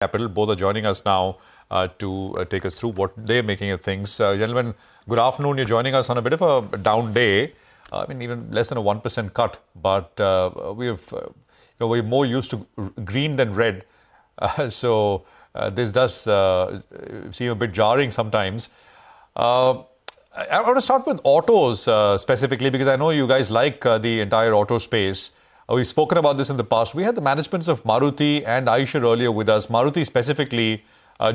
Capital. Both are joining us now to take us through what they're making of things. Gentlemen, good afternoon. You're joining us on a bit of a down day. Even less than a 1% cut, but we're more used to green than red. So this does seem a bit jarring sometimes. I want to start with autos specifically because I know you guys like the entire auto space. We've spoken about this in the past. We had the managements of Maruti and Eicher earlier with us. Maruti specifically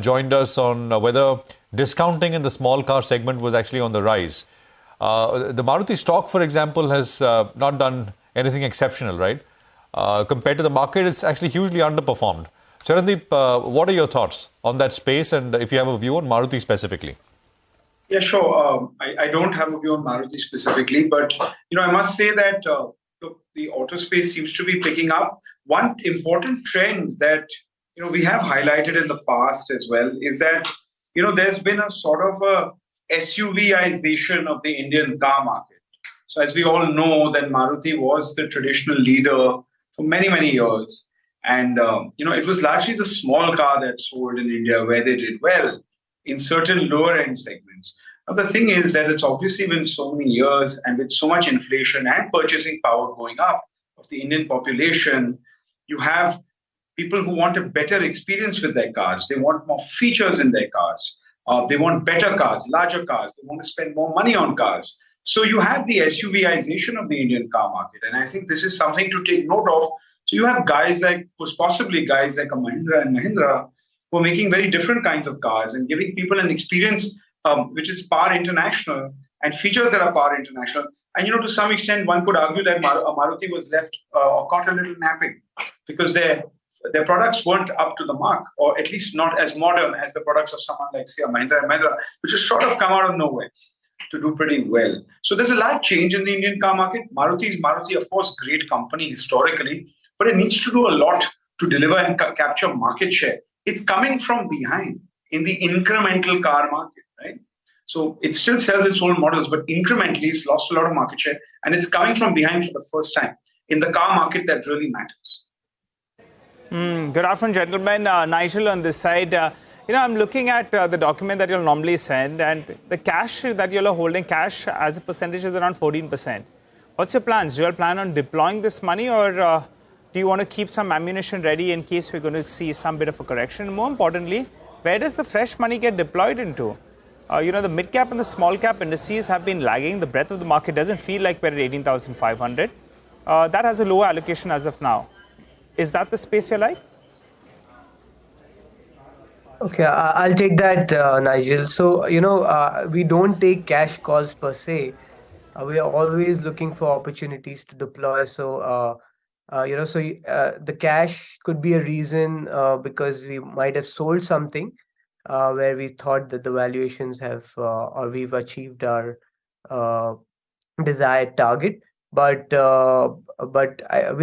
joined us on whether discounting in the small car segment was actually on the rise. The Maruti stock, for example, has not done anything exceptional, right? Compared to the market, it's actually hugely underperformed. Charandeep, what are your thoughts on that space, and if you have a view on Maruti specifically? Yeah, sure. I don't have a view on Maruti specifically, but I must say that the auto space seems to be picking up. One important trend that we have highlighted in the past as well is that there's been a sort of a SUVization of the Indian car market. So as we all know, that Maruti was the traditional leader for many, many years. And, it was largely the small car that sold in India where they did well in certain lower end segments. Now, the thing is that it's obviously been so many years and with so much inflation and purchasing power going up of the Indian population, you have people who want a better experience with their cars. They want more features in their cars. They want better cars, larger cars. They want to spend more money on cars. So you have the SUVization of the Indian car market. And I think this is something to take note of. So you have possibly guys like a Mahindra and Mahindra who are making very different kinds of cars and giving people an experience which is par international and features that are par international. And, to some extent, one could argue that Maruti was left or caught a little napping because their products weren't up to the mark, or at least not as modern as the products of someone like, say, a Mahindra and Mahindra, which has sort of come out of nowhere to do pretty well. So there's a large change in the Indian car market. Maruti, of course, great company historically, but it needs to do a lot to deliver and capture market share. It's coming from behind in the incremental car market, right? So it still sells its own models, but incrementally it's lost a lot of market share, and it's coming from behind for the first time in the car market that really matters. Good afternoon, gentlemen. Nigel on this side. I'm looking at the document that you'll normally send, and the cash that you're holding, cash as a percentage is around 14%. What's your plans? Do you plan on deploying this money, or do you want to keep some ammunition ready in case we're going to see some bit of a correction? More importantly, where does the fresh money get deployed into? The mid-cap and the small-cap indices have been lagging. The breadth of the market doesn't feel like we're at 18,500. That has a lower allocation as of now. Is that the space you like? Okay, I'll take that, Nigel. So, we don't take cash calls per se. We are always looking for opportunities to deploy. So, the cash could be a reason because we might have sold something where we thought that the valuations have or we've achieved our desired target. But we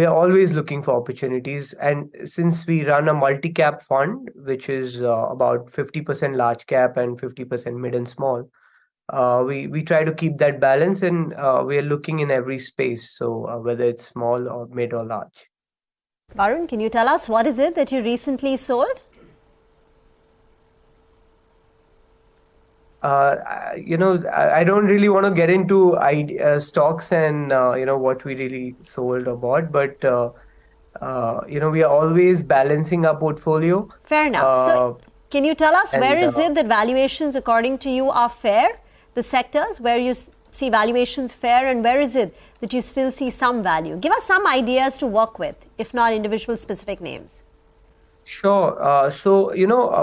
are always looking for opportunities. And since we run a multi-cap fund, which is about 50% large cap and 50% mid and small, we try to keep that balance, and we are looking in every space. So whether it's small or mid or large. Varun, can you tell us what is it that you recently sold? I don't really want to get into stocks and, what we really sold or bought, but, we are always balancing our portfolio. Fair enough. So can you tell us where is it that valuations, according to you, are fair? The sectors where you see valuations fair, and where is it that you still see some value? Give us some ideas to work with, if not individual specific names. Sure. So,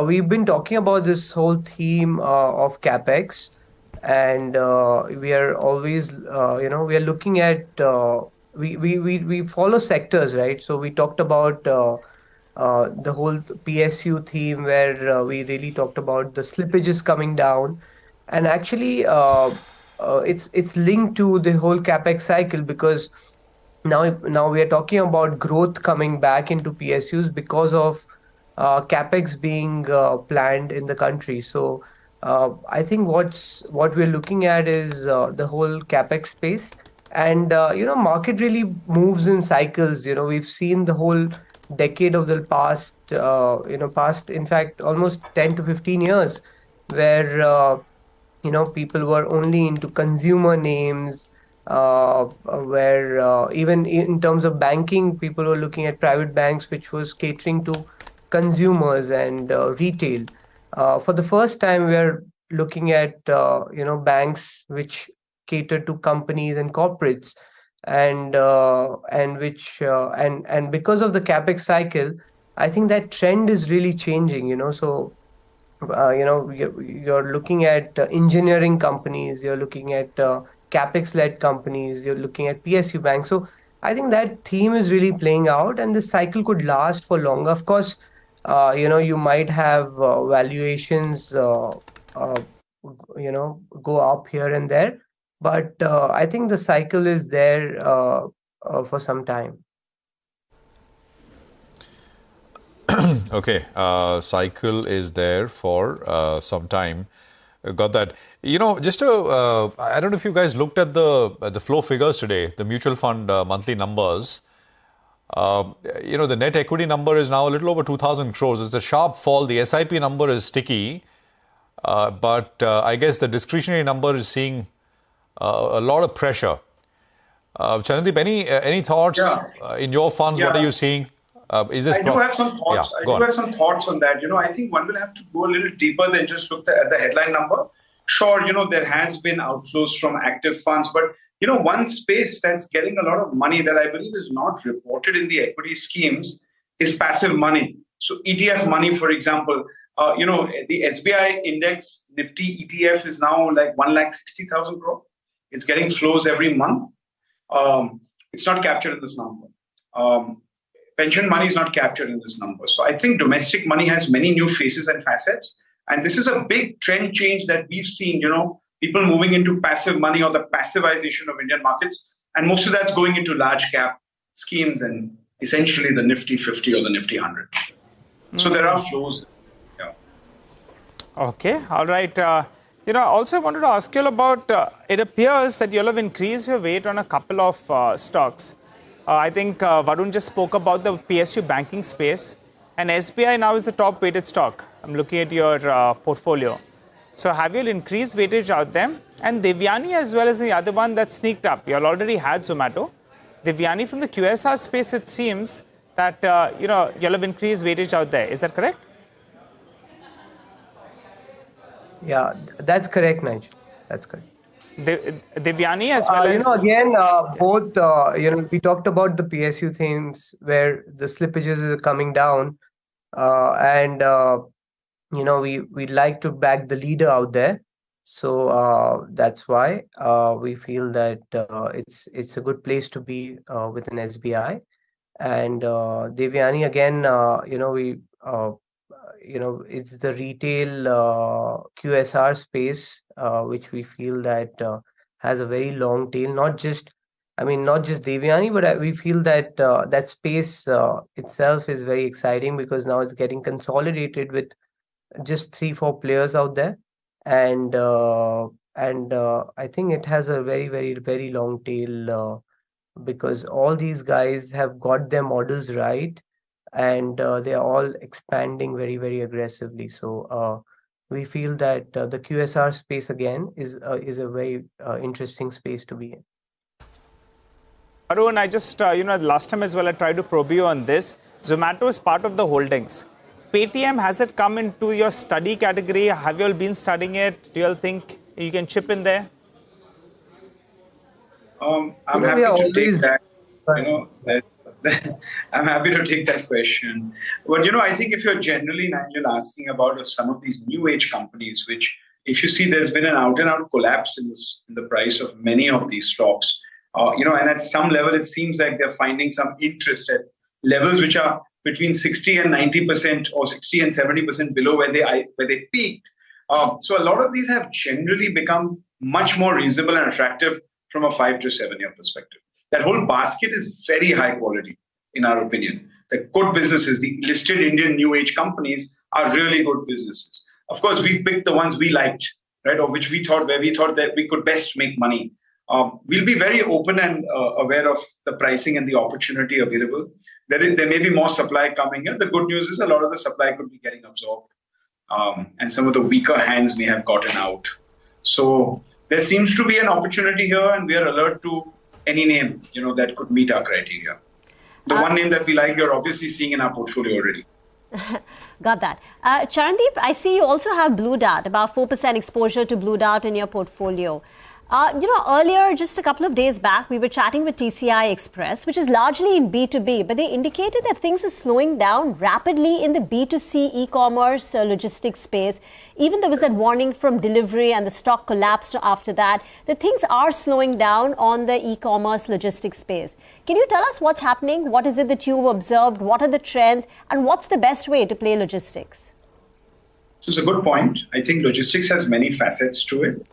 we've been talking about this whole theme of capex, and we are always, we are looking at, we follow sectors, right? So we talked about the whole PSU theme where we really talked about the slippages coming down, and actually it's linked to the whole capex cycle because now we are talking about growth coming back into PSUs because of capex being planned in the country. So I think what we're looking at is the whole capex space, and market really moves in cycles. We've seen the whole decade of the past, past, in fact, almost 10 to 15 years, where, people were only into consumer names, where even in terms of banking, people were looking at private banks, which was catering to consumers and retail. For the first time, we are looking at, banks which cater to companies and corporates, and which and because of the capex cycle, I think that trend is really changing. So you're looking at engineering companies, you're looking at capex-led companies, you're looking at PSU banks. So I think that theme is really playing out, and this cycle could last for longer. Of course, you might have valuations, go up here and there, but I think the cycle is there for some time. Okay, cycle is there for some time. Got that. Just I don't know if you guys looked at the flow figures today, the mutual fund monthly numbers. The net equity number is now a little over 2,000 crores. It's a sharp fall. The SIP number is sticky, but I guess the discretionary number is seeing a lot of pressure. Charandeep, any thoughts in your funds? What are you seeing? Is this? I do have some thoughts. I do have some thoughts on that. I think one will have to go a little deeper than just look at the headline number. Sure, there has been outflows from active funds, but one space that's getting a lot of money that I believe is not reported in the equity schemes is passive money. So ETF money, for example, the SBI index nifty ETF is now like 1,60,000 crore. It's getting flows every month. It's not captured in this number. Pension money is not captured in this number. So I think domestic money has many new faces and facets. And this is a big trend change that we've seen, people moving into passive money or the passivization of Indian markets. And most of that's going into large cap schemes and essentially the Nifty 50 or the Nifty 100. So there are flows. Yeah. Okay. All right. Also I wanted to ask you about, it appears that you'll have increased your weight on a couple of stocks. I think Varun just spoke about the PSU banking space, and SBI now is the top weighted stock. I'm looking at your portfolio. So have you increased weightage out there? And Devyani as well as the other one that sneaked up. You already had Zomato. Devyani from the QSR space, it seems that, you'll have increased weightage out there. Is that correct? Yeah, that's correct, Nigel. That's correct. Devyani as well as... again, both, we talked about the PSU themes where the slippages are coming down, and we'd like to back the leader out there. So that's why we feel that it's a good place to be with an SBI. And Devyani, again, it's the retail QSR space, which we feel that has a very long tail. Not just Devyani, but we feel that that space itself is very exciting because now it's getting consolidated with just 3-4 players out there, and I think it has a very, very, very long tail because all these guys have got their models right. And they are all expanding very, very aggressively. So we feel that the QSR space again is a very interesting space to be in. Arun, I just last time as well I tried to probe you on this. Zomato is part of the holdings. Paytm, has it come into your study category? Have you all been studying it? Do you all think you can chip in there? I'm happy to take that. I'm happy to take that question. But, I think if you're generally, Nigel, asking about some of these new age companies, which if you see there's been an out-and-out collapse in the price of many of these stocks, and at some level, it seems like they're finding some interest at levels which are between 60 and 90% or 60 and 70% below where they peaked. So a lot of these have generally become much more reasonable and attractive from a 5 to 7 year perspective. That whole basket is very high quality, in our opinion. The good businesses, the listed Indian new age companies are really good businesses. Of course, we've picked the ones we liked, right, or where we thought that we could best make money. We'll be very open and aware of the pricing and the opportunity available. There may be more supply coming in. The good news is a lot of the supply could be getting absorbed, and some of the weaker hands may have gotten out. So there seems to be an opportunity here, and we are alert to any name that could meet our criteria. The one name that we like, you're obviously seeing in our portfolio already. Got that. Charandeep, I see you also have Blue Dart, about 4% exposure to Blue Dart in your portfolio. Earlier, just a couple of days back, we were chatting with TCI Express, which is largely in B2B, but they indicated that things are slowing down rapidly in the B2C e-commerce logistics space. Even there was that warning from delivery and the stock collapsed after that things are slowing down on the e-commerce logistics space. Can you tell us what's happening? What is it that you've observed? What are the trends? And what's the best way to play logistics? So it's a good point. I think logistics has many facets to it.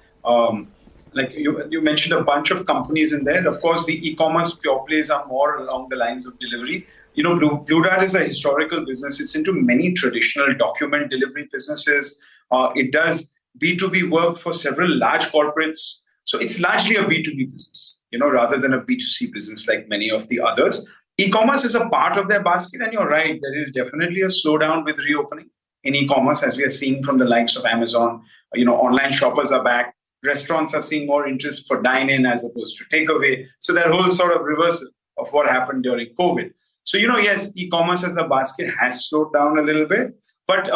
Like you mentioned a bunch of companies in there. Of course, the e-commerce pure plays are more along the lines of delivery. Blue Dart is a historical business. It's into many traditional document delivery businesses. It does B2B work for several large corporates. So it's largely a B2B business, rather than a B2C business like many of the others. E-commerce is a part of their basket. And you're right, there is definitely a slowdown with reopening in e-commerce, as we are seeing from the likes of Amazon. Online shoppers are back. Restaurants are seeing more interest for dine-in as opposed to takeaway. So that whole sort of reversal of what happened during COVID. So, yes, e-commerce as a basket has slowed down a little bit. But,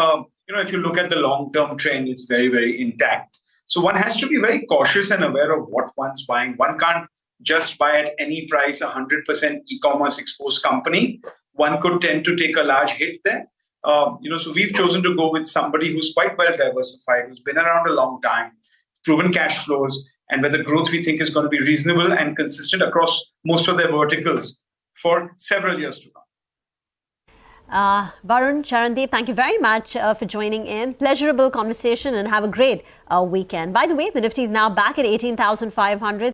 if you look at the long-term trend, it's very, very intact. So one has to be very cautious and aware of what one's buying. One can't just buy at any price a 100% e-commerce exposed company. One could tend to take a large hit there. So we've chosen to go with somebody who's quite well diversified, who's been around a long time, proven cash flows, and where the growth we think is going to be reasonable and consistent across most of their verticals for several years to come. Varun, Charandeep, thank you very much for joining in. Pleasurable conversation and have a great weekend. By the way, the Nifty is now back at 18,500.